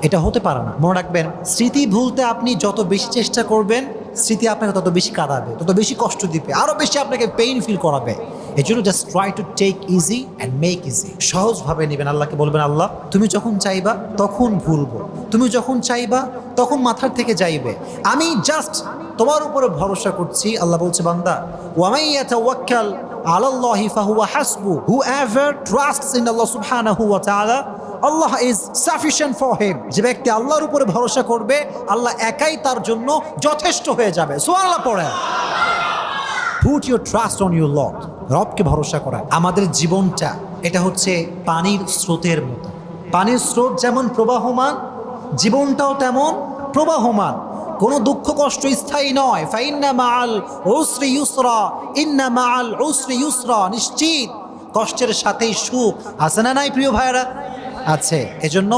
এটা হতে পারে না। মনে রাখবেন, স্মৃতি ভুলতে আপনি যত বেশি চেষ্টা করবেন, স্মৃতি আপনাকে তত বেশি কাঁদাবে, তত বেশি কষ্ট দিবে, আরো বেশি আপনাকে পেইন ফিল করাবে। এই জন্য just try to take easy and make easy. সহজভাবে নেবেন। আল্লাহকে বলবেন, আল্লাহ তুমি যখন চাইবা তখন ভুলবো, তুমি যখন চাইবা তখন মাথার থেকে যাইবে, আমি জাস্ট তোমার উপরে ভরসা করছি। আল্লাহ বলছে, বান্দা ওয়ামাই ইয়াতাওয়াক্কাল আলাল্লাহি ফাহুয়া হাসবু, whoever trusts in Allah subhanahu wa ta'ala, Allah is sufficient for him। যে ব্যক্তি আল্লাহর উপরে ভরসা করবে, আল্লাহ একাই তার জন্য যথেষ্ট হয়ে যাবে। সুবহানাল্লাহ পড়ে। Put your trust on your Lord। রবকে ভরসা করা। আমাদের জীবনটা এটা হচ্ছে পানির স্রোতের মতো। পানির স্রোত যেমন প্রবাহমান, জীবনটাও তেমন প্রবাহমান। কোনো দুঃখ কষ্ট স্থায়ী নয়। ফাইন্না মাআল উসরি ইউসরা, ইন্না মাআল উসরি ইউসরা। নিশ্চিত কষ্টের সাথেই সুখ আছে না নাই প্রিয় ভাইরা? আছে। এজন্য